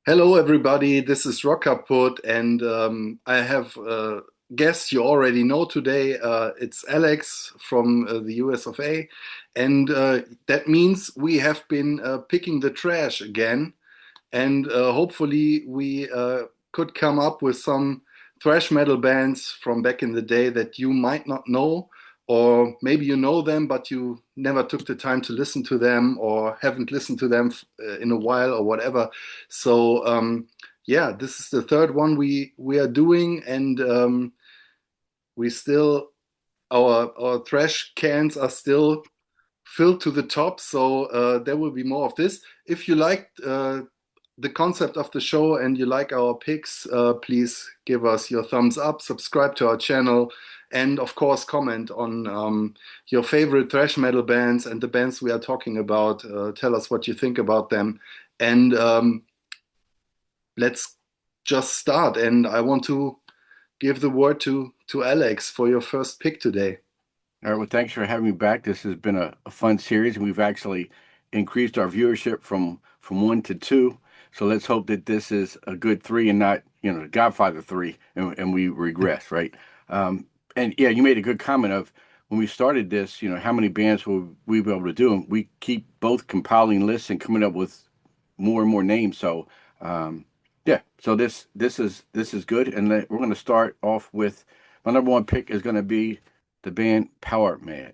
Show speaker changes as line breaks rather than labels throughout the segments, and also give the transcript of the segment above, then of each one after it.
Hello, everybody. This is Rock Kaput, and I have a guest you already know today. It's Alex from the US of A, and that means we have been picking the trash again, and hopefully we could come up with some thrash metal bands from back in the day that you might not know, or maybe you know them, but you never took the time to listen to them or haven't listened to them in a while or whatever. So yeah, this is the third one we are doing, and we still our trash cans are still filled to the top. So there will be more of this. If you liked the concept of the show and you like our picks, please give us your thumbs up, subscribe to our channel, and of course, comment on your favorite thrash metal bands and the bands we are talking about. Tell us what you think about them. And let's just start. And I want to give the word to Alex for your first pick today.
All right, well, thanks for having me back. This has been a fun series, and we've actually increased our viewership from one to two. So let's hope that this is a good three and not, the Godfather three, and we regress, right? And yeah, you made a good comment of when we started this, how many bands will we be able to do? And we keep both compiling lists and coming up with more and more names. So yeah, so this is good, and we're going to start off with my number one pick is going to be the band Powermad.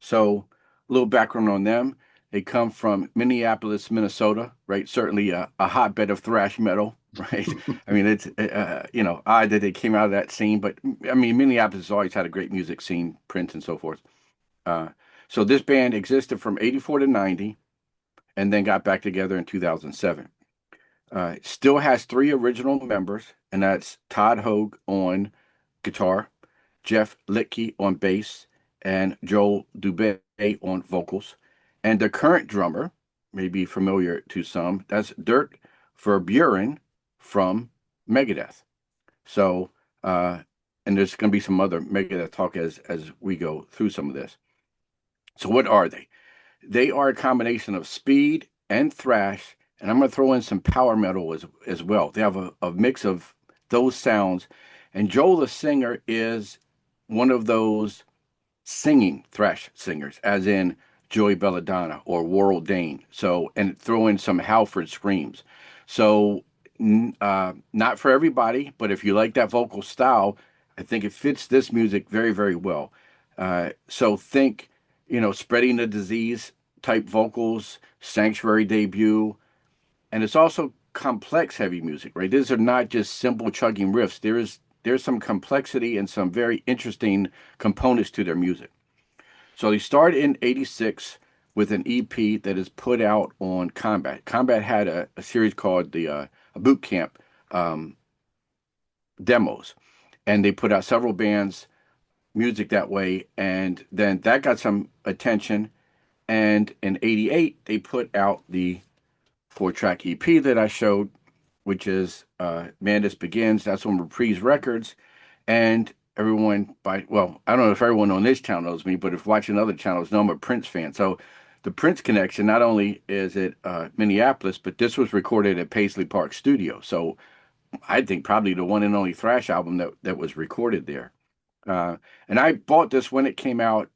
So, a little background on them. They come from Minneapolis, Minnesota, right? Certainly a hotbed of thrash metal, right? I mean, it's, odd that they came out of that scene, but I mean, Minneapolis has always had a great music scene, Prince and so forth. Uh, so, this band existed from 84 to 90 and then got back together in 2007. Still has three original members, and that's Todd Hogue on guitar, Jeff Litke on bass, and Joel Dubé on vocals. And the current drummer may be familiar to some. That's Dirk Verburen from Megadeth. So, uh, and there's going to be some other Megadeth talk as we go through some of this. So, what are they? They are a combination of speed and thrash, and I'm going to throw in some power metal as well. They have a mix of those sounds. And Joel, the singer, is one of those singing thrash singers, as in Joey Belladonna or Warrell Dane. So, and throw in some Halford screams. So, not for everybody, but if you like that vocal style, I think it fits this music very, very well. So think, spreading the disease type vocals, Sanctuary debut, and it's also complex heavy music, right? These are not just simple chugging riffs. There's some complexity and some very interesting components to their music. So they started in '86 with an EP that is put out on Combat. Combat had a series called the a Boot Camp um, demos, and they put out several bands music that way, and then that got some attention. And in '88, they put out the four-track EP that I showed, which is Madness Begins. That's on Reprise Records. And everyone, well, I don't know if everyone on this channel knows me, but if watching other channels know I'm a Prince fan. So the Prince connection, not only is it Minneapolis, but this was recorded at Paisley Park Studio. So I think probably the one and only thrash album that was recorded there. And I bought this when it came out,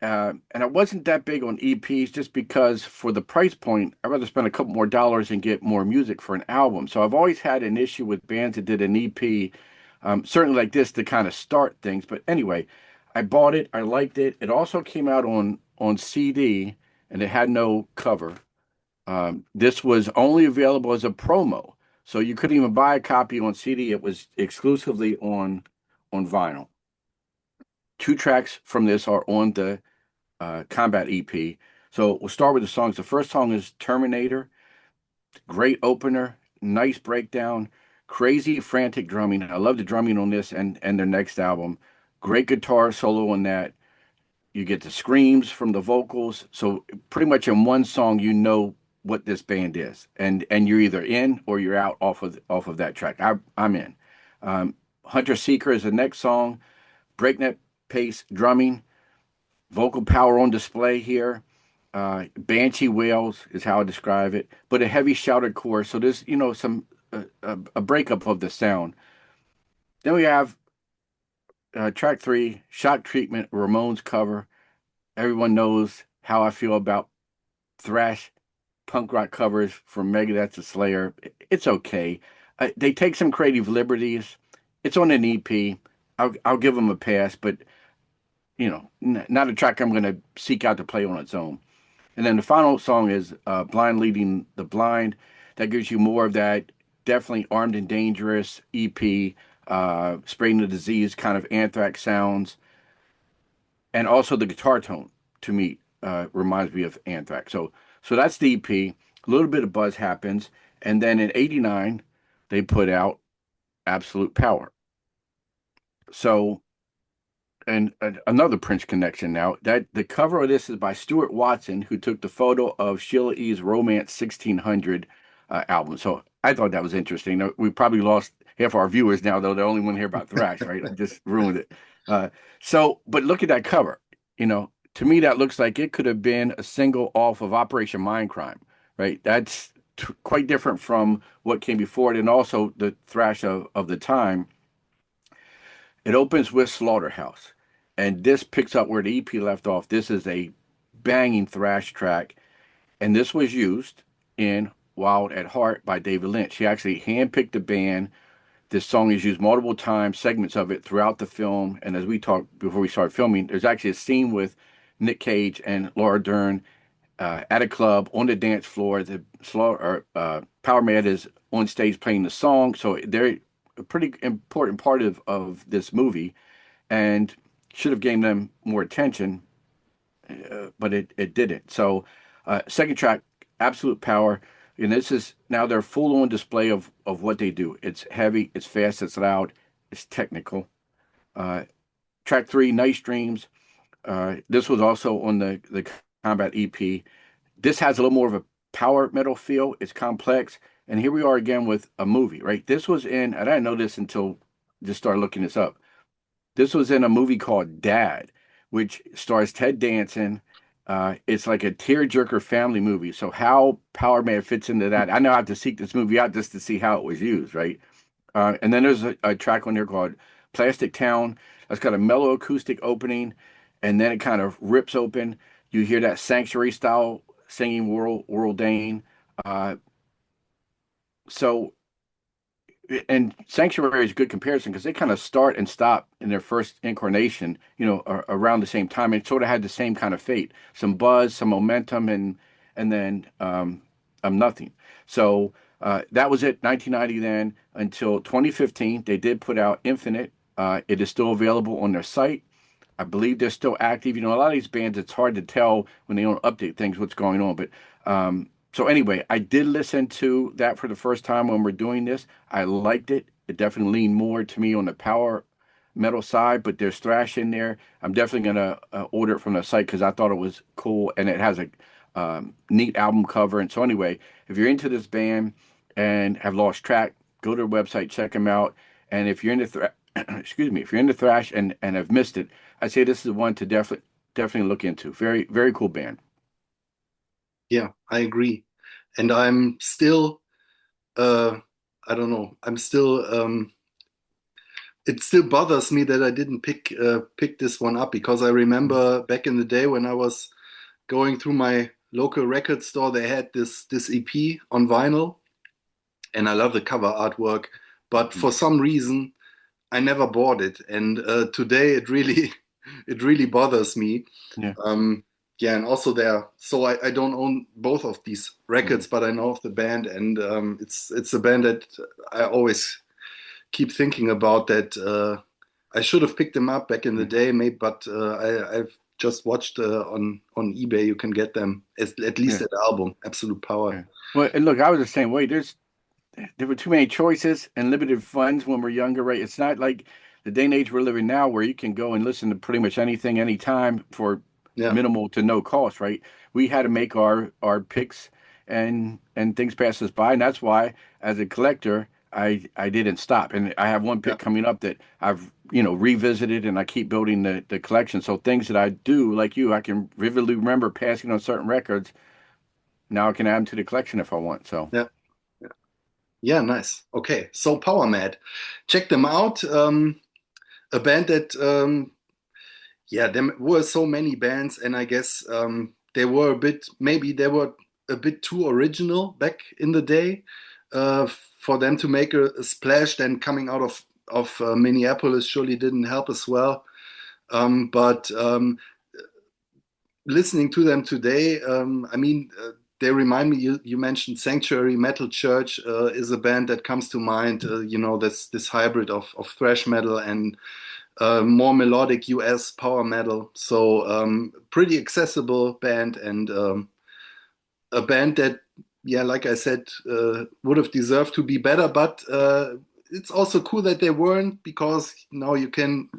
and I wasn't that big on EPs just because for the price point, I'd rather spend a couple more dollars and get more music for an album. So I've always had an issue with bands that did an EP, certainly like this to kind of start things. But anyway, I bought it. I liked it. It also came out on CD, and it had no cover. This was only available as a promo, so you couldn't even buy a copy on CD. It was exclusively on vinyl. Two tracks from this are on the Combat EP. So we'll start with the songs. The first song is Terminator. Great opener, nice breakdown, crazy frantic drumming. I love the drumming on this and their next album. Great guitar solo on that. You get the screams from the vocals. So pretty much in one song, you know what this band is, and you're either in or you're out off of that track. I'm in. Hunter Seeker is the next song. Breakneck pace drumming, vocal power on display here. Banshee wails is how I describe it, but a heavy shouted chorus. So there's, some a breakup of the sound. Then we have track three, Shock Treatment, Ramones cover. Everyone knows how I feel about thrash punk rock covers from Megadeth to Slayer. It's okay. They take some creative liberties. It's on an EP. I'll give them a pass, but not a track I'm going to seek out to play on its own. And then the final song is Blind Leading the Blind. That gives you more of that definitely Armed and Dangerous EP, Spreading the Disease kind of Anthrax sounds. And also the guitar tone to me reminds me of Anthrax. So that's the EP. A little bit of buzz happens. And then in 89, they put out Absolute Power. So and another Prince connection now. That the cover of this is by Stuart Watson, who took the photo of Sheila E.'s Romance 1600 album. So I thought that was interesting. We probably lost half our viewers now, though. They only want to hear about thrash, right? I just ruined it. But look at that cover. To me, that looks like it could have been a single off of Operation Mindcrime, right? That's quite different from what came before it, and also the thrash of the time. It opens with Slaughterhouse, and this picks up where the EP left off. This is a banging thrash track, and this was used in Wild at Heart by David Lynch. He actually handpicked the band. This song is used multiple times, segments of it throughout the film. And as we talked before we started filming, there's actually a scene with Nick Cage and Laura Dern at a club on the dance floor. The Powermad is on stage playing the song, so they're a pretty important part of this movie, and should have gained them more attention, but it didn't. So, second track, Absolute Power, and this is now their full on display of what they do. It's heavy, it's fast, it's loud, it's technical. Uh, Track three, Nice Dreams. This was also on the Combat EP. This has a little more of a power metal feel. It's complex. And here we are again with a movie, right? This was in, and I didn't know this until just started looking this up. This was in a movie called Dad, which stars Ted Danson. It's like a tearjerker family movie. So how Power Man fits into that, I now have to seek this movie out just to see how it was used, right? And then there's a track on there called Plastic Town. That's got a mellow acoustic opening, and then it kind of rips open. You hear that Sanctuary style singing World Dane. Uh, so, and Sanctuary is a good comparison because they kind of start and stop in their first incarnation, around the same time. It sort of had the same kind of fate, some buzz, some momentum, and then nothing. So that was it, 1990 then until 2015. They did put out Infinite. It is still available on their site. I believe they're still active. A lot of these bands, it's hard to tell when they don't update things what's going on. But so anyway, I did listen to that for the first time when we're doing this. I liked it. It definitely leaned more to me on the power metal side, but there's thrash in there. I'm definitely gonna order it from the site because I thought it was cool and it has a neat album cover. And so anyway, if you're into this band and have lost track, go to their website, check them out. And if you're into excuse me, if you're into thrash and have missed it, I say this is one to definitely look into. Very, very cool band.
Yeah, I agree. And I'm still, uh, I don't know, I'm still, it still bothers me that I didn't pick this one up because I remember back in the day when I was going through my local record store, they had this EP on vinyl, and I love the cover artwork, but for some reason I never bought it, and today it really it really bothers me.
Yeah.
Yeah, and also there, so I don't own both of these
Mhm.
records, but I know of the band, and it's a band that I always keep thinking about. That I should have picked them up back in the
Yeah.
day, maybe, but I've just watched on eBay. You can get them at least
Yeah.
that album, Absolute Power.
Yeah. Well, and look, I was the same way. There were too many choices and limited funds when we're younger, right? It's not like the day and age we're living now where you can go and listen to pretty much anything anytime for
Yeah,
minimal to no cost, right? We had to make our picks and things pass us by. And that's why as a collector, I didn't stop, and I have one
Yeah,
pick coming up that I've revisited, and I keep building the collection. So things that I do, like you, I can vividly remember passing on certain records. Now I can add them to the collection if I want. So
yeah, yeah, yeah. Nice. Okay, so Powermad, check them out. A band that yeah, there were so many bands, and I guess they were a bit, maybe they were a bit too original back in the day for them to make a splash. Then coming out of Minneapolis surely didn't help as well. But listening to them today, I mean, they remind me. You mentioned Sanctuary Metal Church is a band that comes to mind. This hybrid of thrash metal and more melodic US power metal. So pretty accessible band and a band that, yeah, like I said, would have deserved to be better. But it's also cool that they weren't because now you can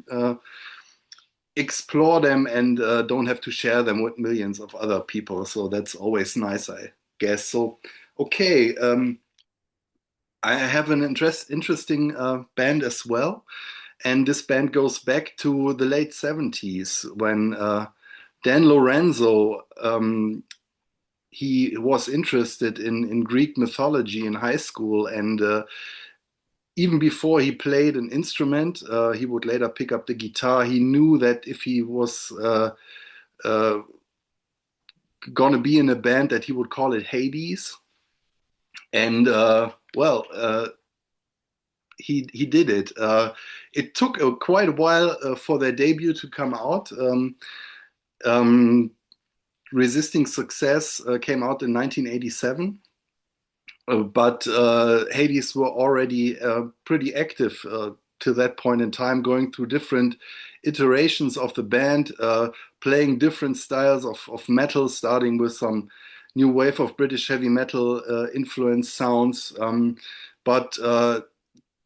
explore them and don't have to share them with millions of other people. So that's always nice, I guess. So okay. I have an interesting band as well. And this band goes back to the late 70s when Dan Lorenzo he was interested in Greek mythology in high school, and even before he played an instrument, he would later pick up the guitar. He knew that if he was uh, gonna be in a band, that he would call it Hades. And he did it. It took quite a while for their debut to come out. Um, Resisting Success came out in 1987, but Hades were already pretty active to that point in time, going through different iterations of the band, playing different styles of metal, starting with some new wave of British heavy metal influence sounds. But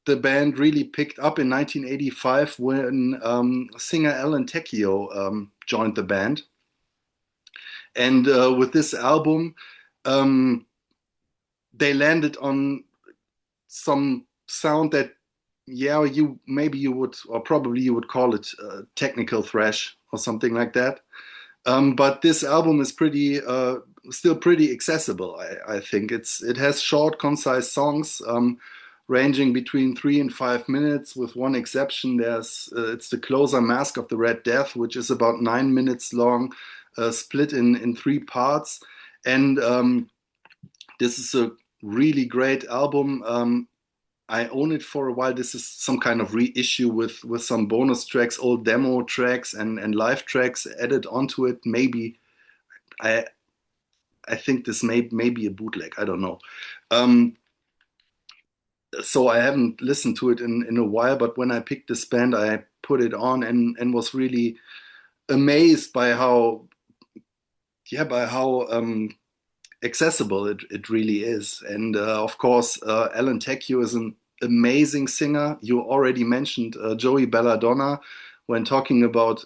the band really picked up in 1985 when singer Alan Tecchio joined the band. And with this album, um, they landed on some sound that, yeah, you maybe you would, or probably you would call it technical thrash or something like that. But this album is pretty, still pretty accessible. I think it has short, concise songs. Ranging between 3 and 5 minutes, with one exception. It's the closer Mask of the Red Death, which is about 9 minutes long, split in three parts. And this is a really great album. I own it for a while. This is some kind of reissue with some bonus tracks, old demo tracks, and live tracks added onto it. Maybe I I think this may be a bootleg. I don't know. Um, so I haven't listened to it in a while, but when I picked this band, I put it on and was really amazed by how, yeah, by how accessible it really is. And of course, Alan Tecchio is an amazing singer. You already mentioned Joey Belladonna when talking about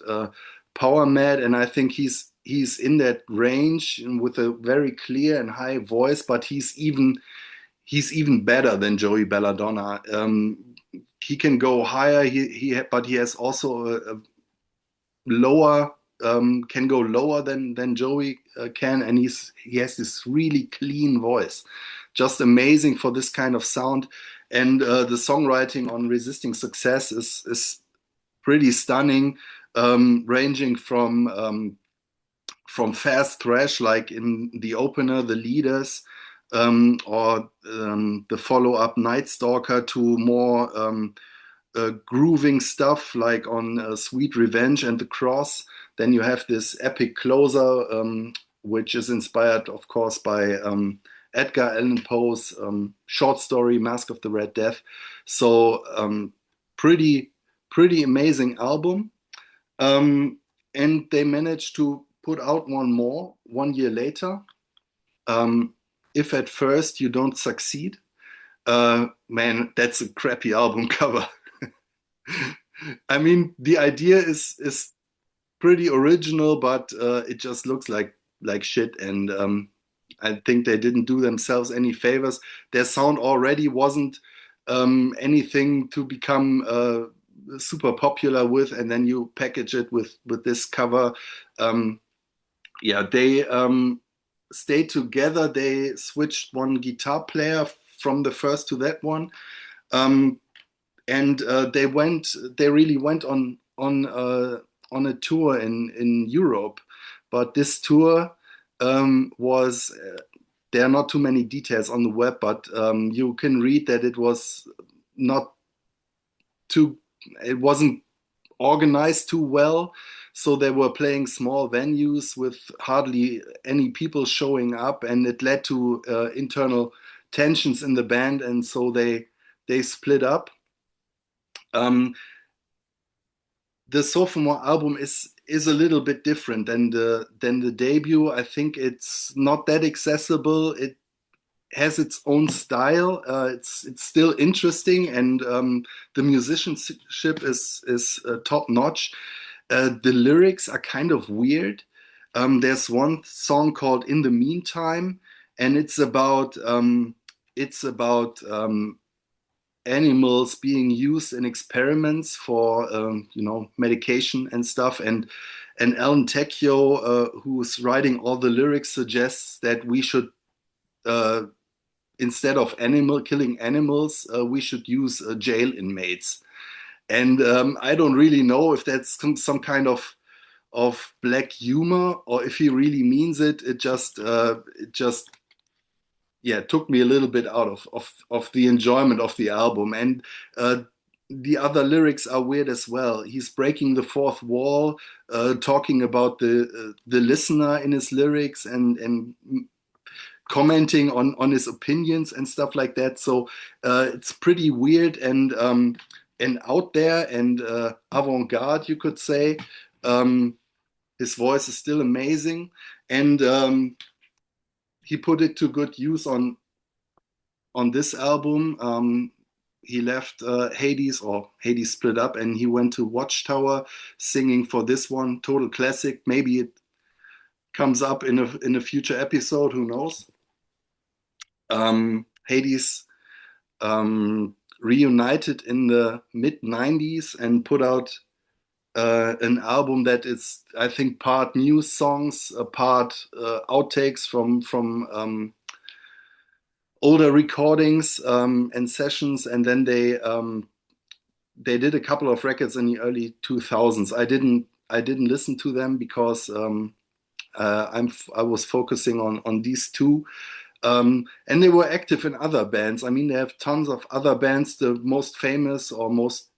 Power Mad, and I think he's in that range with a very clear and high voice, but he's even better than Joey Belladonna. He can go higher. But he has also a lower, can go lower than Joey can, and he has this really clean voice, just amazing for this kind of sound. And the songwriting on Resisting Success is pretty stunning, ranging from fast thrash like in the opener, The Leaders, or the follow-up Night Stalker, to more grooving stuff like on Sweet Revenge and The Cross. Then you have this epic closer, which is inspired, of course, by Edgar Allan Poe's short story Mask of the Red Death. So pretty pretty amazing album. And they managed to put out one more 1 year later. Um, if at first you don't succeed, man, that's a crappy album cover. I mean, the idea is pretty original, but it just looks like shit. And I think they didn't do themselves any favors. Their sound already wasn't anything to become super popular with, and then you package it with this cover. Um, yeah, they stayed together. They switched one guitar player from the first to that one, um, and they really went on a tour in Europe. But this tour was there are not too many details on the web, but you can read that it was not too it wasn't organized too well. So they were playing small venues with hardly any people showing up, and it led to internal tensions in the band, and so they split up. Um, the sophomore album is a little bit different than the debut. I think it's not that accessible. It has its own style. It's still interesting, and the musicianship is top notch. The lyrics are kind of weird. There's one song called "In the Meantime," and it's about animals being used in experiments for medication and stuff. And Alan Tecchio, who's writing all the lyrics, suggests that we should uh, instead of animal killing animals, we should use jail inmates. And I don't really know if that's some kind of black humor or if he really means it. It just yeah took me a little bit out of the enjoyment of the album. And the other lyrics are weird as well. He's breaking the fourth wall, talking about the listener in his lyrics, and commenting on his opinions and stuff like that. So it's pretty weird and out there and avant-garde, you could say. Um, his voice is still amazing, and he put it to good use on this album. He left Hades, or Hades split up, and he went to Watchtower singing for this one. Total classic. Maybe it comes up in a future episode. Who knows? Hades reunited in the mid 90s and put out an album that is, I think, part new songs, part outtakes from older recordings and sessions. And then they did a couple of records in the early 2000s. I didn't listen to them because I was focusing on these two. And they were active in other bands. I mean, they have tons of other bands. The most famous or most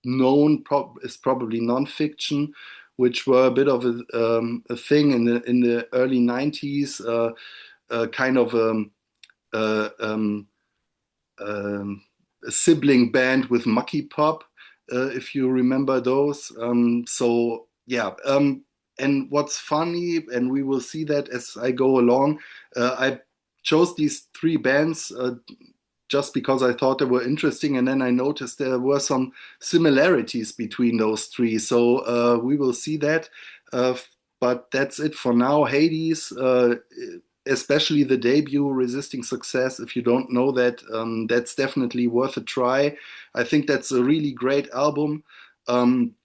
known is probably Nonfiction, which were a bit of a thing in the early 90s, kind of uh, um, um, a sibling band with Mucky Pop, if you remember those. So yeah, and what's funny, and we will see that as I go along, I chose these three bands just because I thought they were interesting, and then I noticed there were some similarities between those three. So we will see that. Uh, but that's it for now. Hades, especially the debut, Resisting Success. If you don't know that, that's definitely worth a try. I think that's a really great album. Um,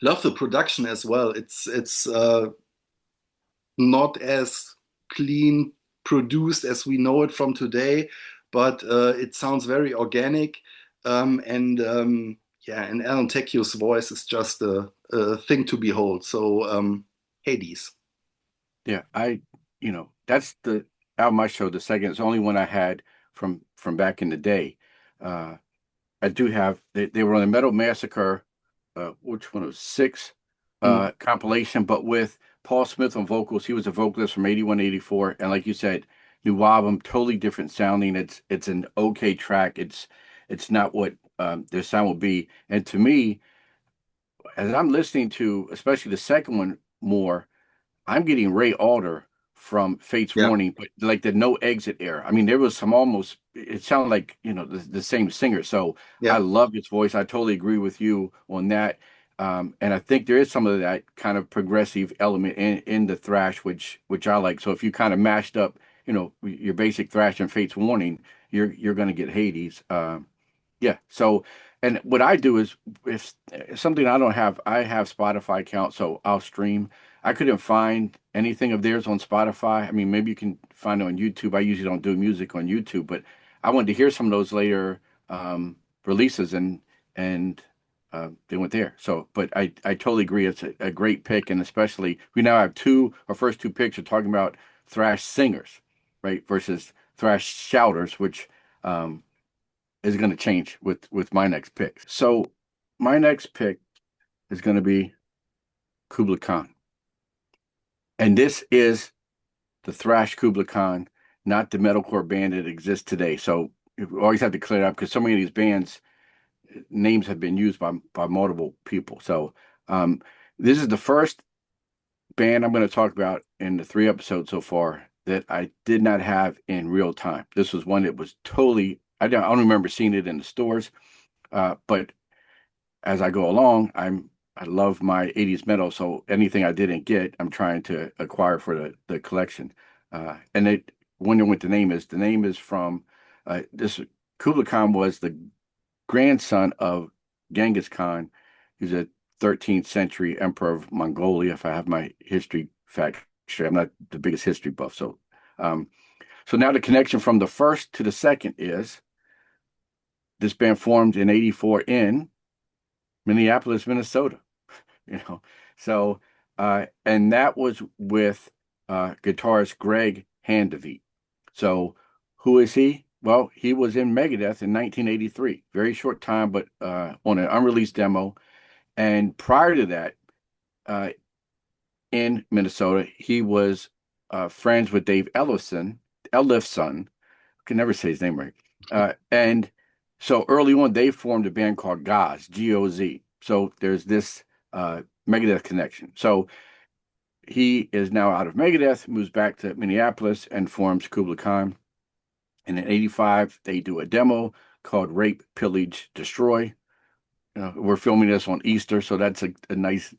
Love the production as well. It's not as clean produced as we know it from today, but it sounds very organic. And yeah, and Alan Tecchio's voice is just a thing to behold. So Hades.
Yeah, that's the album I showed. The second, it's the only one I had from back in the day. Uh, I do have they were on the Metal Massacre, which one was six
Mm,
compilation, but with Paul Smith on vocals. He was a vocalist from 81, 84, and like you said, new album, totally different sounding. It's an okay track. It's not what their sound would be. And to me, as I'm listening to especially the second one more, I'm getting Ray Alder from Fate's
yeah,
Warning, but like the No Exit era. I mean, there was some almost, it sounded like, the same singer. So I
yeah.
love his voice. I totally agree with you on that. And I think there is some of that kind of progressive element in the thrash, which I like. So if you kind of mashed up, your basic thrash and Fate's Warning, you're going to get Hades. Yeah. So, and what I do is if something I don't have, I have Spotify account, so I'll stream. I couldn't find anything of theirs on Spotify. I mean, maybe you can find it on YouTube. I usually don't do music on YouTube, but I wanted to hear some of those later releases, and they went there. So, but I totally agree. It's a great pick, and especially we now have our first two picks are talking about thrash singers, right, versus thrash shouters, which is going to change with my next pick. So my next pick is going to be Kublai Khan, and this is the thrash Kublai Khan, not the metalcore band that exists today. So we always have to clear it up because so many of these bands names have been used by multiple people. So um, this is the first band I'm going to talk about in the three episodes so far that I did not have in real time. This was one that was totally I don't remember seeing it in the stores, but as I go along, I love my 80s metal, so anything I didn't get, I'm trying to acquire for the collection. And it wondering what the name is. The name is from this Kublai Khan was the grandson of Genghis Khan. He's a 13th century emperor of Mongolia, if I have my history fact straight. I'm not the biggest history buff, um, so now the connection from the first to the second is this band formed in 84 in Minneapolis, Minnesota. you know. So, and that was with guitarist Greg Handevidt. So, who is he? Well, he was in Megadeth in 1983, very short time, but on an unreleased demo. And prior to that, uh, in Minnesota, he was friends with Dave Ellefson. Can never say his name right. And so early on, they formed a band called Goz, Goz. So there's this Megadeth connection. So he is now out of Megadeth, moves back to Minneapolis, and forms Kublai Khan. And in '85, they do a demo called Rape, Pillage, Destroy. We're filming this on Easter, so that's a nice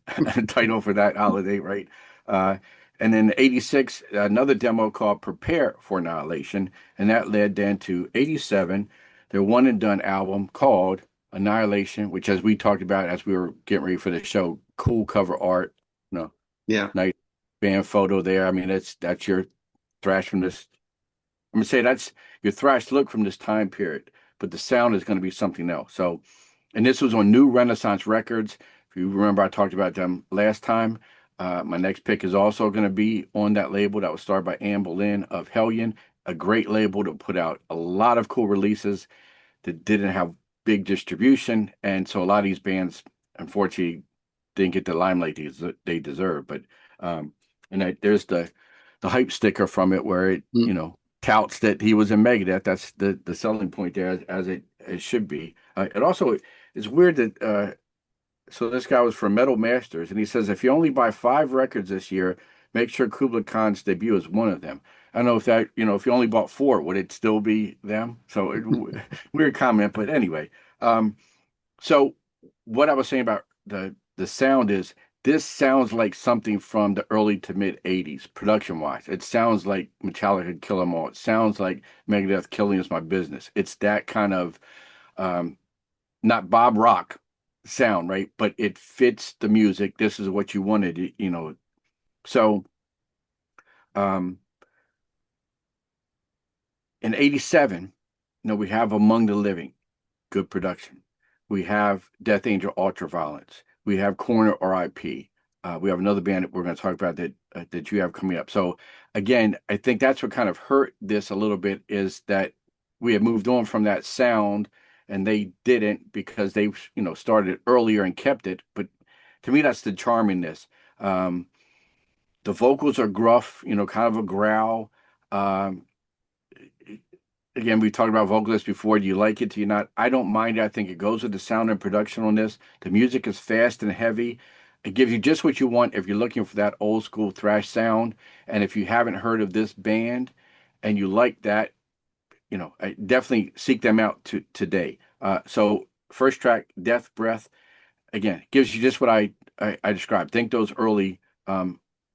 title for that holiday, right? Uh, and then '86, another demo called Prepare for Annihilation, and that led then to '87, their one and done album called Annihilation, which, as we talked about as we were getting ready for the show, cool cover art,
Yeah.
nice band photo there. I mean, that's your thrash from this. I'm gonna say that's your thrash look from this time period, but the sound is going to be something else. So, and this was on New Renaissance Records. If you remember, I talked about them last time. My next pick is also going to be on that label that was started by Anne Boleyn of Hellion, a great label to put out a lot of cool releases that didn't have big distribution, and so a lot of these bands, unfortunately, didn't get the limelight they deserve. But and there's the hype sticker from it where it
Mm.
touts that he was in Megadeth. That's the selling point there, as it should be. It also is weird that so this guy was from Metal Masters, and he says if you only buy 5 records this year, make sure Kublai Khan's debut is one of them. I don't know if that if you only bought 4, would it still be them? So weird comment, but anyway. Um, so what I was saying about the sound is this sounds like something from the early to mid '80s, production wise. It sounds like Metallica Kill 'Em All. It sounds like Megadeth Killing Is My Business. It's that kind of um, not Bob Rock sound, right? But it fits the music. This is what you wanted. So um, in '87, we have Among the Living, good production. We have Death Angel Ultraviolence. We have Corner R.I.P. We have another band that we're going to talk about that you have coming up. So again, I think that's what kind of hurt this a little bit is that we have moved on from that sound and they didn't because they started earlier and kept it. But to me, that's the charm in this. Um, the vocals are gruff, kind of a growl. Um, Again, we talked about vocalists before. Do you like it? Do you not? I don't mind it. I think it goes with the sound and production on this. The music is fast and heavy. It gives you just what you want if you're looking for that old school thrash sound. And if you haven't heard of this band and you like that, I definitely seek them out today. So first track, Death Breath, again, gives you just what I described. Think those early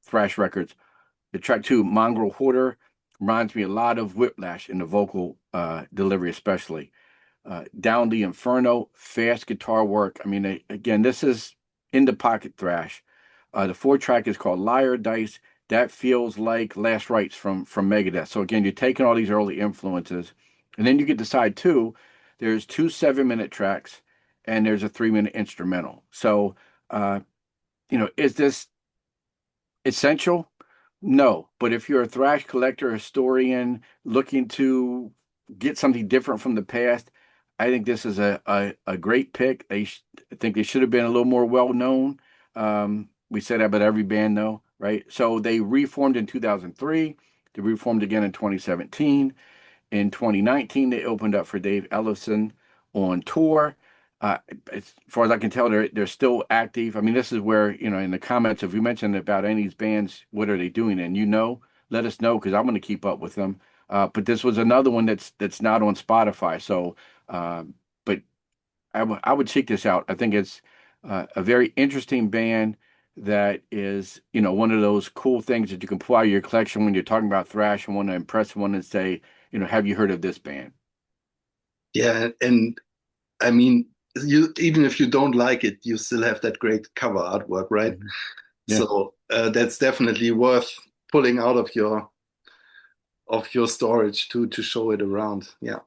thrash records. The track 2, Mongrel Hoarder, reminds me a lot of Whiplash in the vocal delivery, especially. Down the Inferno, fast guitar work. I mean, again, this is in the pocket thrash. The fourth track is called Liar Dice. That feels like Last Rites from Megadeth. So again, you're taking all these early influences, and then you get to side two. There's two 7-minute tracks, and there's a 3-minute instrumental. So, uh, is this essential? No, but if you're a thrash collector, historian, looking to get something different from the past, I think this is a great pick. I think they should have been a little more well known. We say that about every band, though, right? So they reformed in 2003. They reformed again in 2017. In 2019, they opened up for Dave Ellefson on tour. As far as I can tell, they're still active. I mean, this is where, in the comments, if you mentioned about any of these bands, what are they doing? And let us know because I'm going to keep up with them. But this was another one that's not on Spotify. So, but I would check this out. I think it's a very interesting band that is, one of those cool things that you can pull out of your collection when you're talking about thrash and want to impress someone and say, have you heard of this band?
Yeah, and I mean, you even if you don't like it, you still have that great cover artwork, right?
Mhm. Yeah.
So that's definitely worth pulling out of your storage to show it around. Yeah.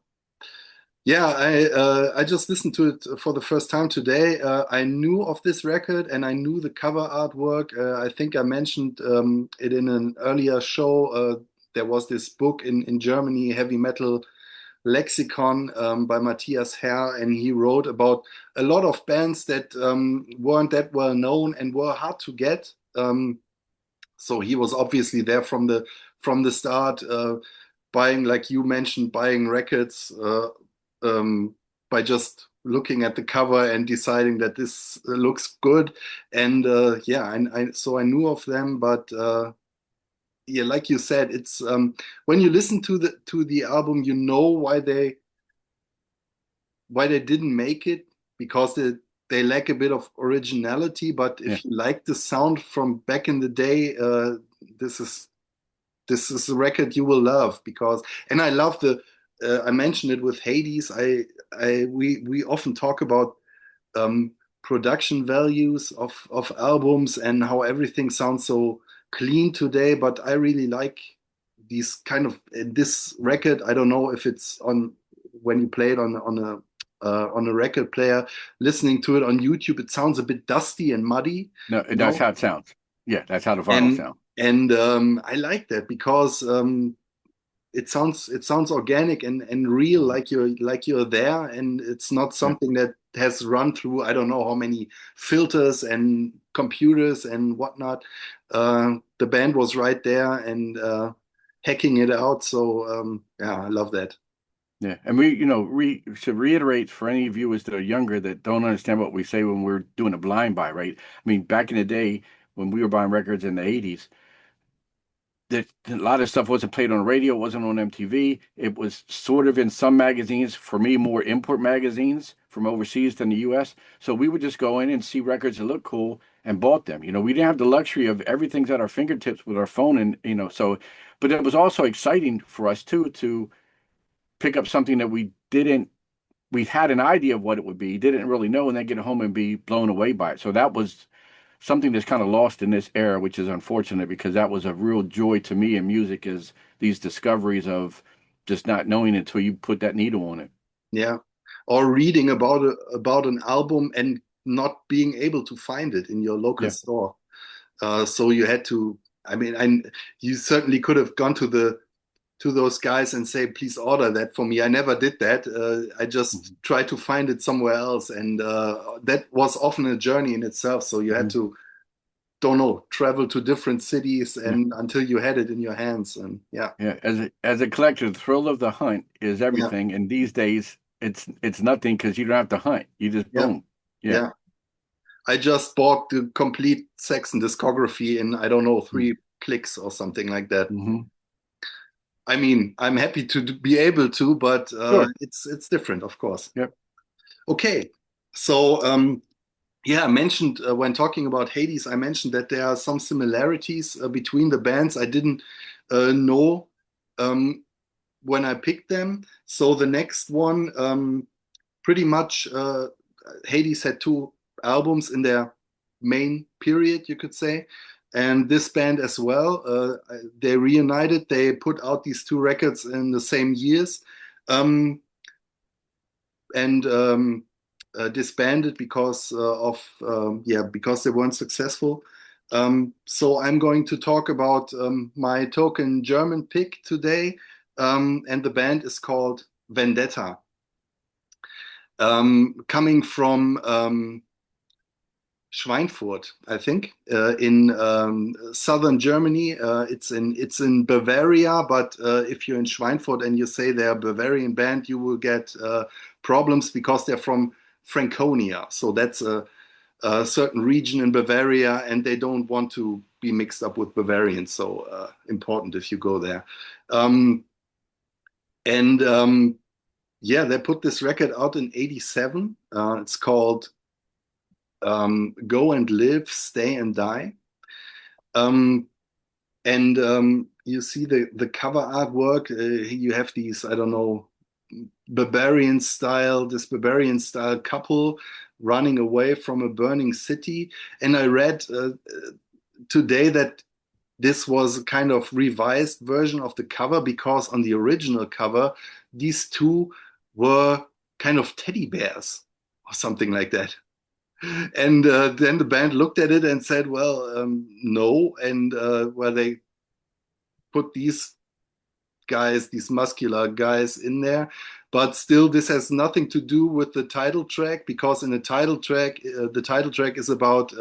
Yeah, I just listened to it for the first time today. I knew of this record and I knew the cover artwork. I think I mentioned it in an earlier show. There was this book in Germany, Heavy Metal Lexicon, by Matthias Herr, and he wrote about a lot of bands that weren't that well known and were hard to get. So he was obviously there from the start, buying, like you mentioned, buying records by just looking at the cover and deciding that this looks good. And yeah, so I knew of them, but yeah, like you said, it's when you listen to the album, you know why they didn't make it because they lack a bit of originality. But
Yeah.
if you like the sound from back in the day, this is this is a record you will love because, and I love I mentioned it with Hades. We often talk about um, production values of albums and how everything sounds so clean today, but I really like these kind of this record. I don't know if it's on when you play it on a record player, listening to it on YouTube, it sounds a bit dusty and muddy,
No,
you
that's
know.
how it sounds. Yeah, that's how the vinyl
And
sound.
I like that because it sounds organic and real,
Mhm.
like you're there, and it's not
Yeah.
something that has run through I don't know how many filters and computers and whatnot. The band was right there and hacking it out. So yeah, I love that.
Yeah. And should reiterate for any viewers that are younger that don't understand what we say when we're doing a blind buy, right? I mean, back in the day when we were buying records in the 80s, that a lot of stuff wasn't played on the radio, wasn't on MTV. It was sort of in some magazines, for me, more import magazines from overseas than the US. So we would just go in and see records that looked cool and bought them. We didn't have the luxury of everything's at our fingertips with our phone and so but it was also exciting for us too to pick up something that we had an idea of what it would be, didn't really know, and then get home and be blown away by it. So that was something that's kind of lost in this era, which is unfortunate because that was a real joy to me in music is these discoveries of just not knowing it until you put that needle on it.
Yeah, or reading about an album and not being able to find it in your local
Yeah.
store. So you had to. I mean, you certainly could have gone to those guys and say, please order that for me. I never did that. I just
Mhm.
tried to find it somewhere else, and that was often a journey in itself. So you had
Mhm.
to, don't know, travel to different cities
Yeah.
and until you had it in your hands. And yeah,
Yeah. As a collector, the thrill of the hunt is
yeah,
everything. And these days it's nothing because you don't have to hunt. You just
yeah,
boom. Yeah.
yeah. I just bought the complete Saxon discography in, I don't know,
Mm-hmm.
3 clicks or something like that.
Mm-hmm.
I mean, I'm happy to be able to, but
Sure.
it's different, of course.
Yep.
Okay, so yeah, I mentioned when talking about Hades, I mentioned that there are some similarities between the bands. I didn't know um, when I picked them. So the next one pretty much Hades had two albums in their main period, you could say, and this band as well. They reunited. They put out these two records in the same years, um, and disbanded because of yeah, because they weren't successful. So I'm going to talk about my token German pick today, and the band is called Vendetta. Coming from Schweinfurt, I think, in southern Germany. It's in Bavaria, but if you're in Schweinfurt and you say they're a Bavarian band, you will get problems because they're from Franconia. So that's a certain region in Bavaria, and they don't want to be mixed up with Bavarians. So important if you go there. Um, and yeah, they put this record out in '87. It's called Go and Live, Stay and Die. Um, and you see the cover artwork. You have these, I don't know, this Barbarian style couple running away from a burning city. And I read today that this was a kind of revised version of the cover because on the original cover, these two were kind of teddy bears or something like that. And then the band looked at it and said, well, no. And well, they put these guys, these muscular guys in there. But still, this has nothing to do with the title track because in the title track is about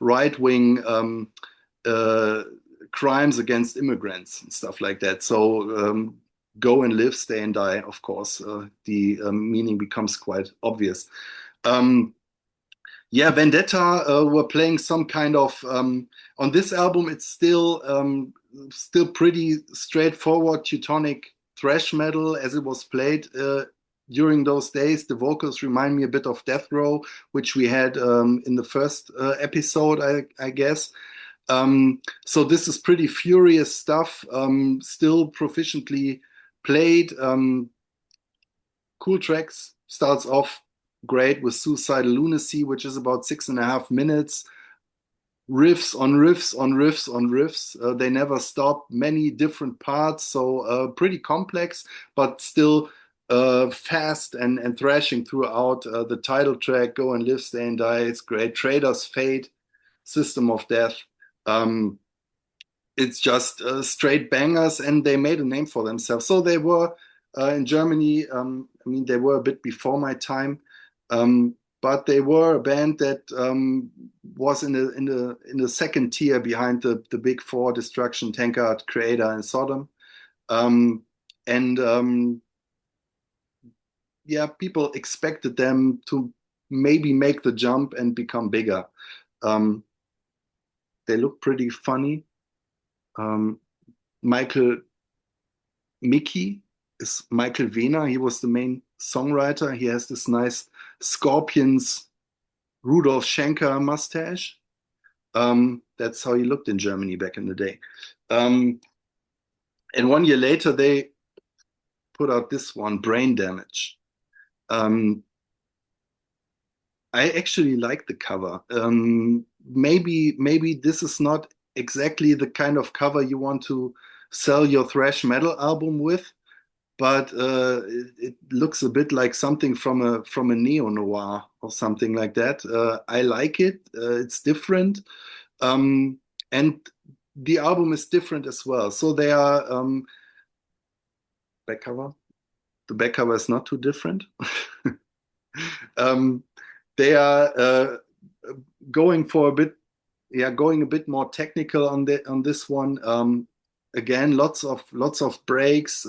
right-wing uh, crimes against immigrants and stuff like that. So go and live, stay and die. Of course, the meaning becomes quite obvious. Um, yeah, Vendetta were playing some kind of on this album. It's still pretty straightforward Teutonic thrash metal as it was played during those days. The vocals remind me a bit of Death Row, which we had in the first episode, I guess. So this is pretty furious stuff, still proficiently played. Cool tracks. Starts off great with Suicidal Lunacy, which is about 6.5 minutes. Riffs on riffs on riffs on riffs. They never stop. Many different parts, so pretty complex, but still fast and thrashing throughout. The title track, Go and Live, Stay and Die, it's great. Trader's Fate, System of Death. Um, it's just straight bangers, and they made a name for themselves. So they were in Germany. I mean, they were a bit before my time, but they were a band that was in the second tier behind the big four: Destruction, Tankard, Creator, and Sodom. Um, and yeah, people expected them to maybe make the jump and become bigger. Um, they look pretty funny. Um, Michael Mickey is Michael Wehner. He was the main songwriter. He has this nice Scorpions Rudolf Schenker mustache. That's how he looked in Germany back in the day. Um, and 1 year later, they put out this one, Brain Damage. Um, I actually like the cover. Maybe this is not exactly the kind of cover you want to sell your thrash metal album with, but it looks a bit like something from a neo noir or something like that. I like it. It's different, and the album is different as well. So they are back cover. The back cover is not too different. um, they are going for a bit, yeah, going a bit more technical on this one. Again, lots of breaks.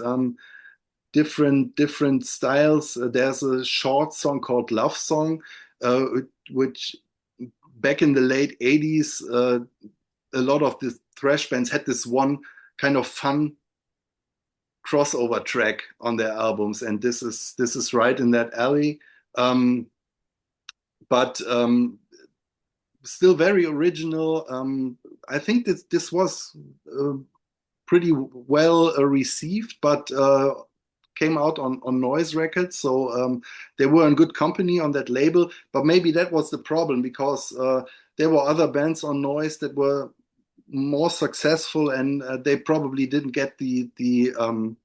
Different styles. There's a short song called Love Song, uh, which back in the late 80s, a lot of the thrash bands had this one kind of fun crossover track on their albums, and this is right in that alley. Um, but still very original. I think this was pretty well received, but came out on Noise Records, so they were in good company on that label. But maybe that was the problem because there were other bands on Noise that were more successful, and they probably didn't get um,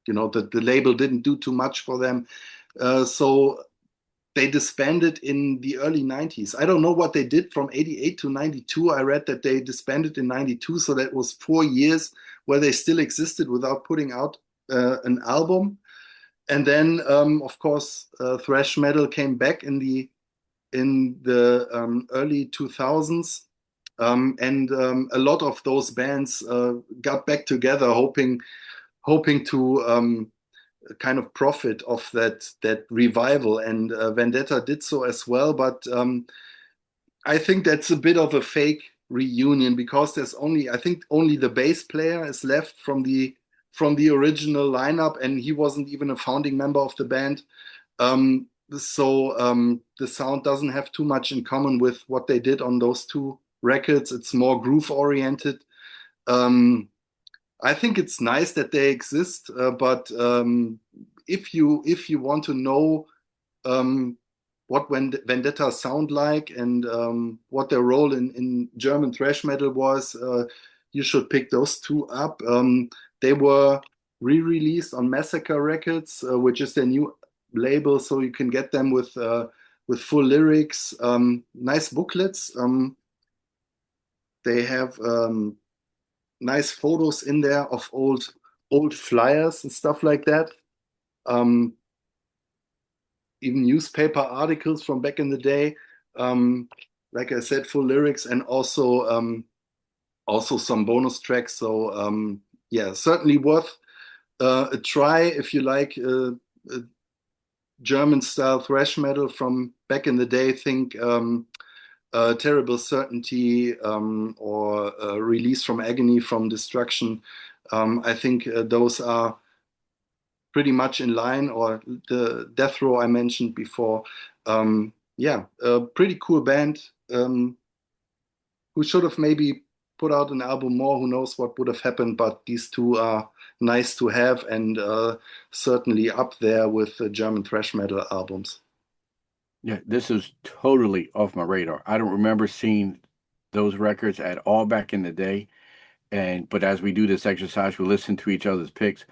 the label didn't do too much for them. So they disbanded in the early 90s. I don't know what they did from 88 to 92. I read that they disbanded in 92, so that was 4 years where they still existed without putting out an album. And then, of course, thrash metal came back in the early 2000s. And a lot of those bands got back together, hoping to kind of profit of that revival, and Vendetta did so as well. But I think that's a bit of a fake reunion because there's only I think only the bass player is left from the original lineup, and he wasn't even a founding member of the band. So the sound doesn't have too much in common with what they did on those two records. It's more groove oriented. Um, I think it's nice that they exist, but if you want to know um, what Vendetta sound like and what their role in German thrash metal was, you should pick those two up. They were re-released on Massacre Records, which is their new label, so you can get them with full lyrics, nice booklets. They have nice photos in there of old flyers and stuff like that. Um, Even newspaper articles from back in the day. Um, like I said, full lyrics and also some bonus tracks. So yeah, certainly worth a try if you like German style thrash metal from back in the day. Think Terrible Certainty or Release from Agony from Destruction. I think those are pretty much in line, or the Death Row I mentioned before. Yeah, a pretty cool band who should have maybe put out an album more. Who knows what would have happened? But these two are nice to have, and certainly up there with the German thrash metal albums.
Yeah, this is totally off my radar. I don't remember seeing those records at all back in the day. And but as we do this exercise, we listen to each other's picks.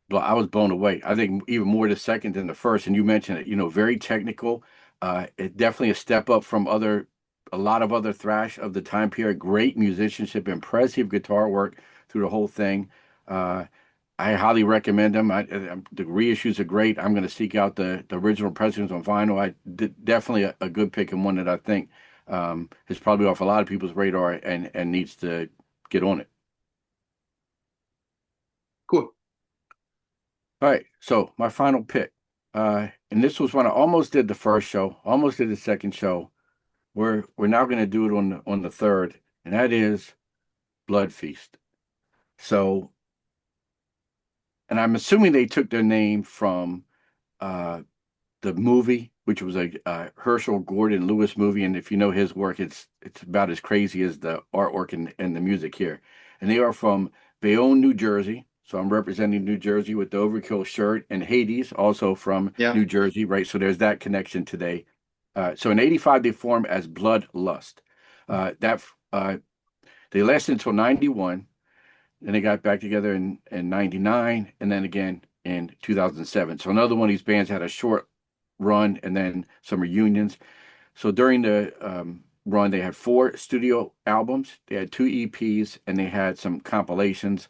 But I was blown away. I think even more the second than the first. And you mentioned it, very technical. It definitely a step up from a lot of other thrash of the time period. Great musicianship, impressive guitar work through the whole thing. Uh, I highly recommend them. The reissues are great. I'm going to seek out the original pressings on vinyl. Definitely a good pick, and one that I think is probably off a lot of people's radar and needs to get on it.
Cool.
All right, so my final pick, and this was when I almost did the first show, almost did the second show. We're now going to do it on the third, and that is Blood Feast. So, and I'm assuming they took their name from uh, the movie, which was a Herschel Gordon Lewis movie, and if you know his work, it's about as crazy as the artwork and the music here. And they are from Bayonne, New Jersey. So I'm representing New Jersey with the Overkill shirt, and Hades, also from
Yeah.
New Jersey, right? So there's that connection today. So in '85 they formed as Bloodlust. That They lasted until '91. Then they got back together in '99, and then again in 2007. So another one of these bands had a short run and then some reunions. So during the run, they had 4 studio albums, they had 2 EPs, and they had some compilations.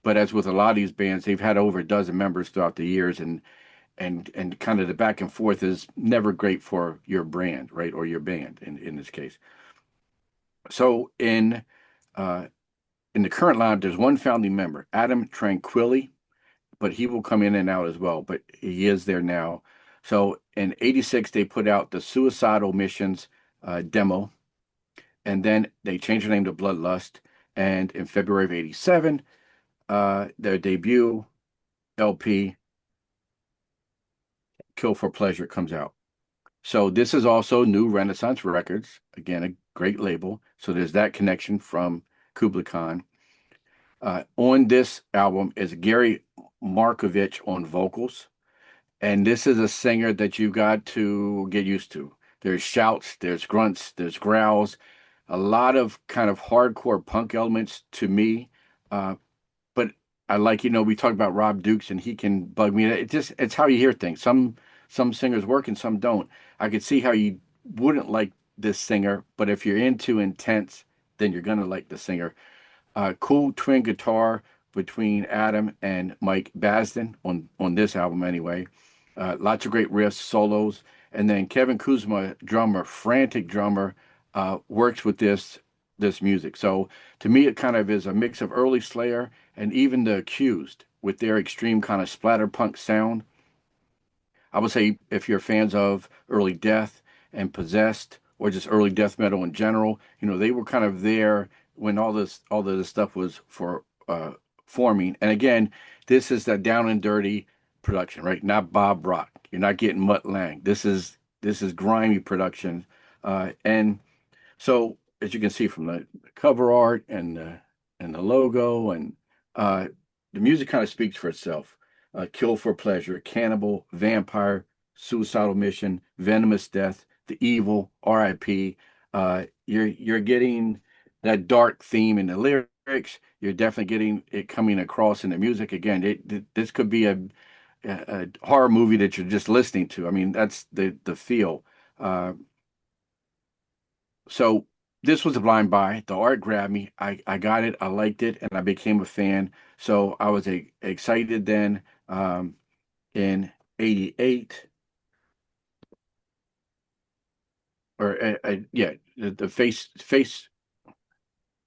But as with a lot of these bands, they've had over a dozen members throughout the years, and kind of the back and forth is never great for your brand, right, or your band in this case. So uh, in the current line, there's one founding member, Adam Tranquilli, but he will come in and out as well. But he is there now. So in '86, they put out the Suicidal Missions demo, and then they changed their name to Bloodlust. And in February of '87, their debut LP, Kill for Pleasure, comes out. So this is also New Renaissance Records, again, a great label. So there's that connection from Kublai Khan. On this album is Gary Markovich on vocals. And this is a singer that you got to get used to. There's shouts, there's grunts, there's growls, a lot of kind of hardcore punk elements to me. Uh, but I like, we talked about Rob Dukes and he can bug me. It's how you hear things. Some singers work and some don't. I could see how you wouldn't like this singer, but if you're into intense, then you're gonna like the singer. Cool twin guitar between Adam and Mike Basden on this album anyway. Lots of great riffs, solos, and then Kevin Kuzma, drummer, frantic drummer, works with this music. So to me, it kind of is a mix of early Slayer and even the Accused with their extreme kind of splatterpunk sound. I would say if you're fans of early Death and Possessed or just early death metal in general, they were kind of there when all of this stuff was for forming. And again, this is that down and dirty production, right? Not Bob Rock. You're not getting Mutt Lang. This is grimy production. And so as you can see from the cover art and the logo and uh, the music kind of speaks for itself. Kill for Pleasure, Cannibal, Vampire, Suicidal Mission, Venomous Death, The Evil, R.I.P. You're getting that dark theme in the lyrics. You're definitely getting it coming across in the music. Again, this could be a horror movie that you're just listening to. I mean, that's the feel. Uh, so this was a blind buy. The art grabbed me. I got it. I liked it, and I became a fan. So I was excited then. In '88, or yeah, the Face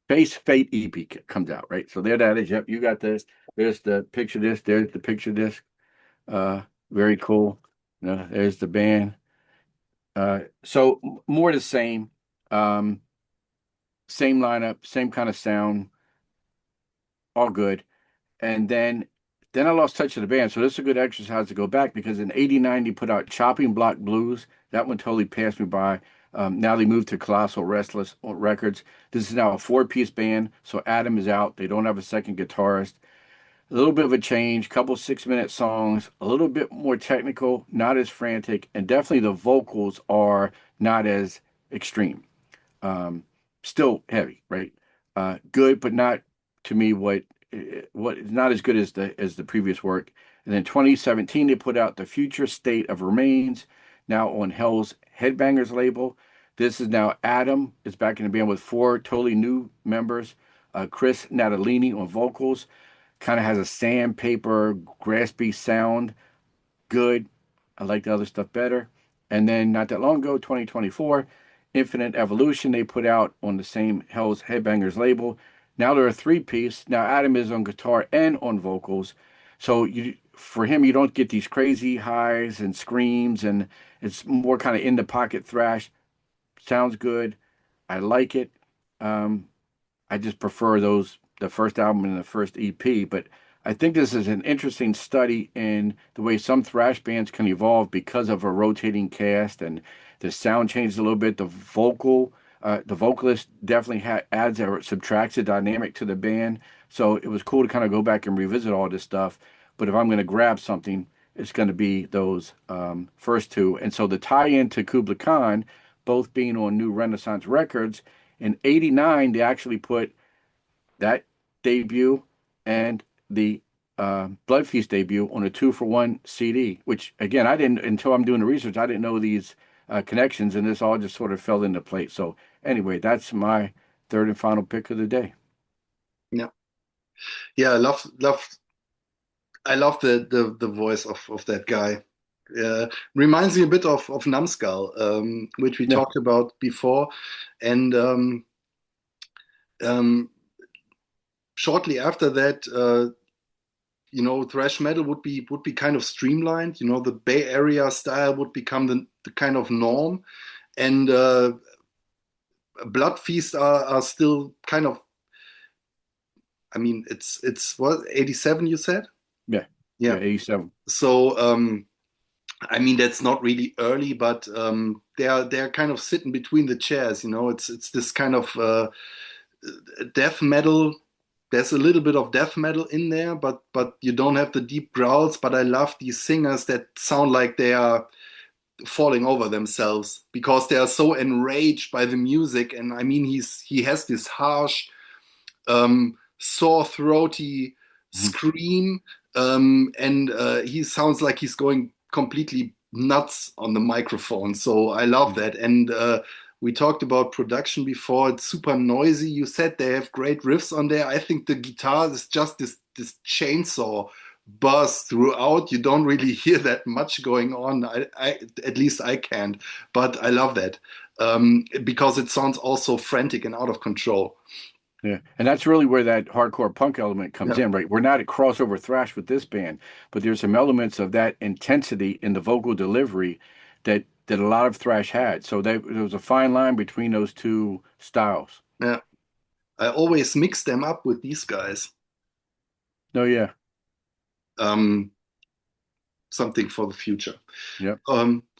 Fate EP comes out, right? So there that is. Yep, you got this. There's the picture disc. There's the picture disc. Uh, Very cool. There's the band. So more the same. Um, Same lineup, same kind of sound, all good. And then I lost touch of the band. So this is a good exercise to go back because in '89 they put out Chopping Block Blues. That one totally passed me by. Now they moved to Colossal Restless Records. This is now a four-piece band. So Adam is out. They don't have a second guitarist. A little bit of a change, couple 6-minute songs, a little bit more technical, not as frantic, and definitely the vocals are not as extreme. Um, Still heavy, right? Good, but not to me what not as good as the previous work. And then 2017 they put out The Future State of Remains, now on Hell's Headbangers label. This is now Adam is back in the band with four totally new members. Chris Natalini on vocals, kind of has a sandpaper, graspy sound. Good. I like the other stuff better. And then not that long ago, 2024, Infinite Evolution, they put out on the same Hell's Headbangers label. Now they're a three-piece. Now Adam is on guitar and on vocals. So for him, you don't get these crazy highs and screams, and it's more kind of in the pocket thrash. Sounds good. I like it. Um, I just prefer the first album and the first EP. But I think this is an interesting study in the way some thrash bands can evolve because of a rotating cast and the sound changes a little bit. The vocalist definitely adds or subtracts a dynamic to the band. So it was cool to kind of go back and revisit all this stuff. But if I'm going to grab something, it's going to be those first two. And so the tie-in to Kublai Khan, both being on New Renaissance Records, in '89, they actually put that debut and the Blood Feast debut on a 2-for-1 CD, which again, I didn't, until I'm doing the research, I didn't know these connections, and this all just sort of fell into place. So, anyway, that's my third and final pick of the day.
Yeah, yeah. I love the voice of that guy. Reminds me a bit of Numbskull, which we
Yeah,
talked about before, and um, shortly after that, thrash metal would be kind of streamlined. The Bay Area style would become the kind of norm, and Blood Feast are still kind of. I mean, it's what, 87 you said?
yeah, yeah,
Yeah.
87.
So I mean that's not really early, but they're kind of sitting between the chairs. It's this kind of death metal there's a little bit of death metal in there, but you don't have the deep growls. But I love these singers that sound like they are falling over themselves because they are so enraged by the music. And I mean, he has this harsh, sore throaty
Mhm.
scream, and he sounds like he's going completely nuts on the microphone. So I love that. And we talked about production before. It's super noisy. You said they have great riffs on there. I think the guitar is just this chainsaw burst throughout. You don't really hear that much going on. I at least I can't, but I love that because it sounds also frantic and out of control.
Yeah, and that's really where that hardcore punk element comes
Yeah,
in, right? We're not at crossover thrash with this band, but there's some elements of that intensity in the vocal delivery that a lot of thrash had. So there was a fine line between those two styles.
yeah. I always mix them up with these guys.
No, yeah,
Um, Something for the future.
yep.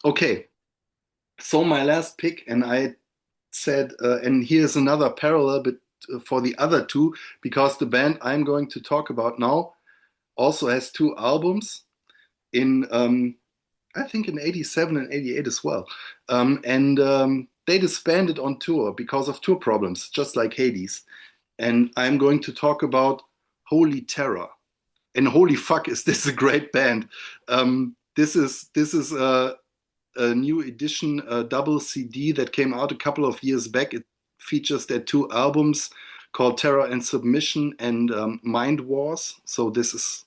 Okay, so my last pick, and I said, and here's another parallel, but for the other two, because the band I'm going to talk about now also has two albums in, I think in 87 and 88 as well. And they disbanded on tour because of tour problems, just like Hades. And I'm going to talk about Holy Terror. And holy fuck, is this a great band? This is a new edition, double CD that came out a couple of years back. It features their two albums called Terror and Submission and Mind Wars. So this is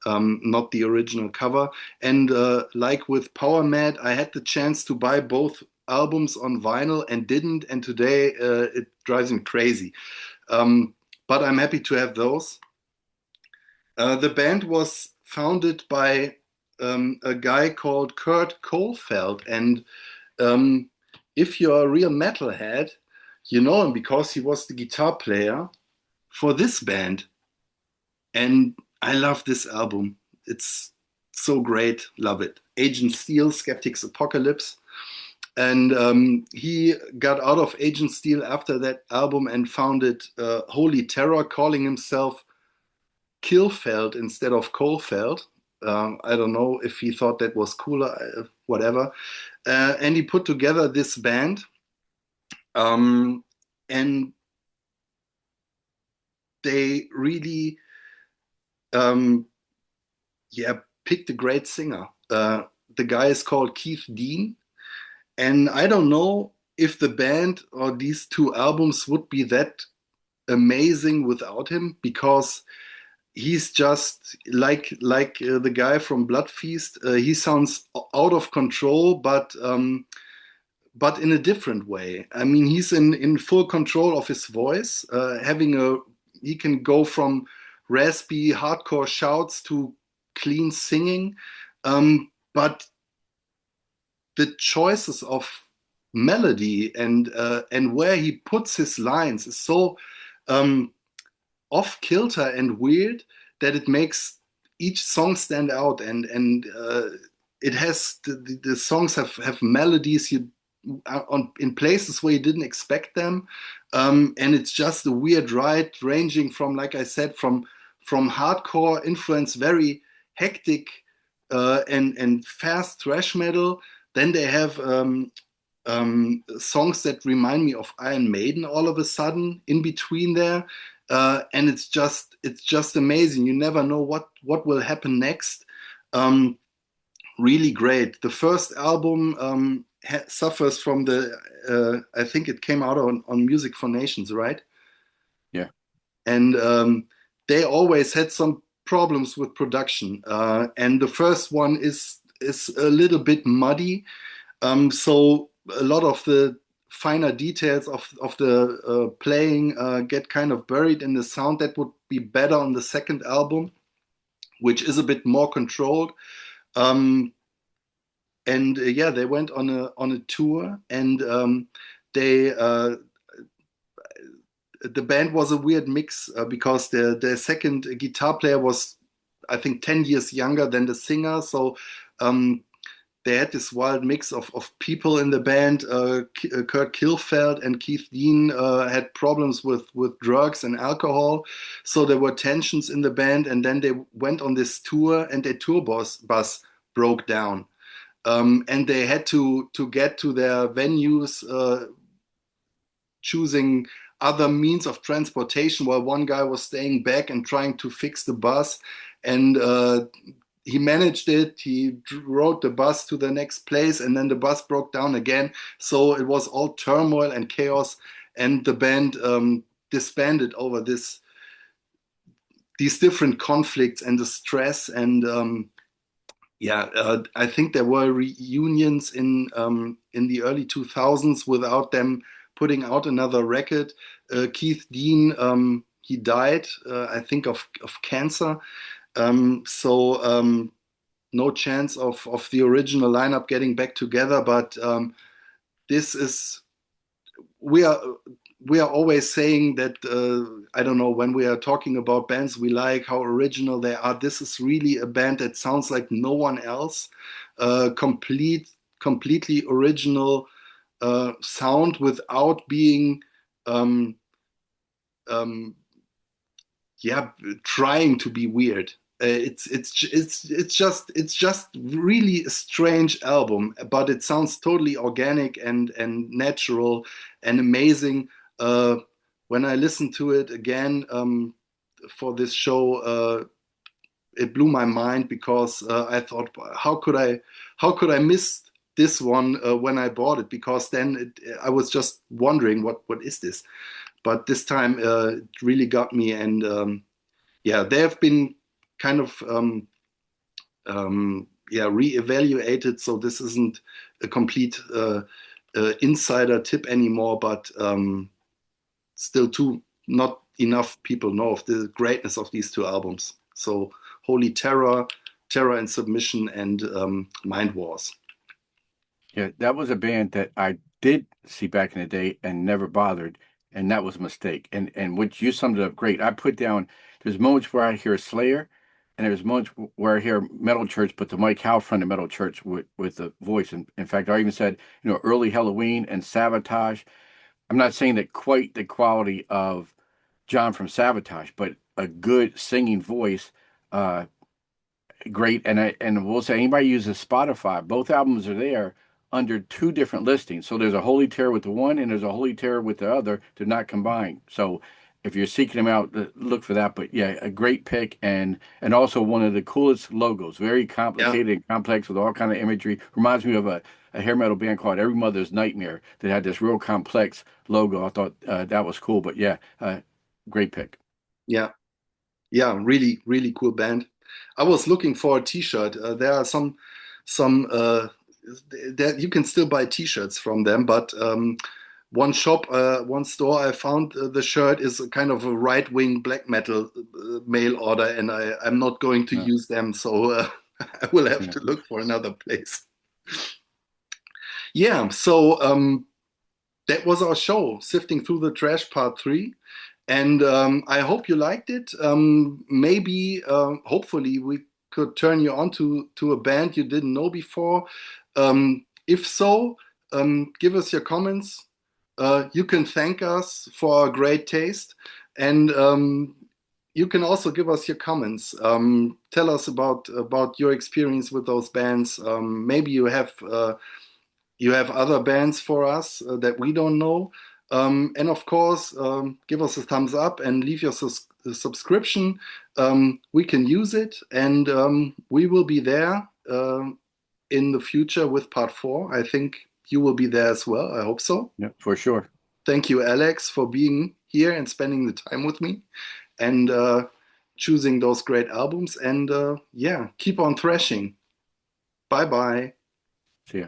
not the original cover. And like with Powermad, I had the chance to buy both albums on vinyl and didn't. And today it drives me crazy. Um, but I'm happy to have those. The band was founded by a guy called Kurt Kohlfeld. And um, if you're a real metalhead, you know him because he was the guitar player for this band. And I love this album. It's so great. Love it. Agent Steel, Skeptic's Apocalypse. And he got out of Agent Steel after that album and founded Holy Terror, calling himself Killfeld instead of Kohlfeld. I don't know if he thought that was cooler, whatever. And he put together this band, and they really, um, yeah, picked a great singer. The guy is called Keith Dean, and I don't know if the band or these two albums would be that amazing without him because he's just like the guy from Blood Feast. He sounds out of control, but in a different way. I mean, he's in full control of his voice, having a he can go from raspy hardcore shouts to clean singing, but the choices of melody and where he puts his lines is so um, off kilter and weird that it makes each song stand out and it has the songs have melodies you on in places where you didn't expect them, and it's just a weird ride ranging from, like I said, from hardcore influence, very hectic and fast thrash metal. Then they have songs that remind me of Iron Maiden all of a sudden in between there, and it's just amazing. You never know what will happen next. Um, Really great. The first album suffers from the I think it came out on Music for Nations, right?
Yeah.
And they always had some problems with production. And the first one is a little bit muddy, so a lot of the finer details of the playing get kind of buried in the sound. That would be better on the second album, which is a bit more controlled. Um, and yeah, they went on a tour, and they the band was a weird mix because the second guitar player was, I think, 10 years younger than the singer. So um, they had this wild mix of people in the band. Kurt Kilfeld and Keith Dean had problems with drugs and alcohol, so there were tensions in the band. And then they went on this tour, and their tour bus broke down, and they had to get to their venues, choosing other means of transportation, while one guy was staying back and trying to fix the bus. And he managed it. He rode the bus to the next place, and then the bus broke down again. So it was all turmoil and chaos, and the band disbanded over these different conflicts and the stress. And I think there were reunions in the early 2000s without them putting out another record. Keith Dean, he died, I think, of cancer. No chance of the original lineup getting back together. But this is we are we are always saying that, I don't know, when we are talking about bands we like, how original they are. This is really a band that sounds like no one else. Completely original sound without being um, um, yeah, trying to be weird. It's just really a strange album, but it sounds totally organic and natural and amazing. Uh, when I listened to it again for this show, it blew my mind, because I thought, how could I miss this one when I bought it? Because then I was just wondering, what is this? But this time it really got me. And yeah, they have been kind of reevaluated, so this isn't a complete insider tip anymore, but still too not enough people know of the greatness of these two albums. So Holy Terror, Terror and Submission, and Mind Wars.
Yeah, that was a band that I did see back in the day and never bothered, and that was a mistake. And which you summed it up great. I put down there's moments where I hear Slayer, and there's moments where I hear Metal Church, but the Mike Howe front of Metal Church with the voice. And in fact, I even said, early Halloween and Sabotage. I'm not saying that quite the quality of John from Sabotage, but a good singing voice. Great. And we'll say anybody uses Spotify, both albums are there under two different listings. So there's a Holy Terror with the one, and there's a Holy Terror with the other. They're not combined. So if you're seeking them out, look for that. But yeah, a great pick, and also one of the coolest logos. Very
Yeah,
complicated and complex with all kind of imagery. Reminds me of a hair metal band called Every Mother's Nightmare that had this real complex logo. I thought that was cool. But yeah, great pick.
yeah, yeah, really, really cool band. I was looking for a T-shirt. There are some that you can still buy T-shirts from them, but one store I found the shirt is a kind of a right-wing black metal mail order, and I'm not going to
Yeah,
use them, so I will have
yeah.
to look for another place. Yeah, so that was our show, Sifting Through the Trash Part 3. And I hope you liked it. Maybe, hopefully, we could turn you on to a band you didn't know before. If so, give us your comments. You can thank us for our great taste. And you can also give us your comments. Tell us about your experience with those bands. Maybe you have other bands for us that we don't know. And of course, give us a thumbs up and leave your subscription. We can use it, and we will be there in the future with part 4. I think you will be there as well. I hope so.
Yeah, for sure.
Thank you, Alex, for being here and spending the time with me, and choosing those great albums. And yeah, keep on thrashing. Bye bye.
See ya.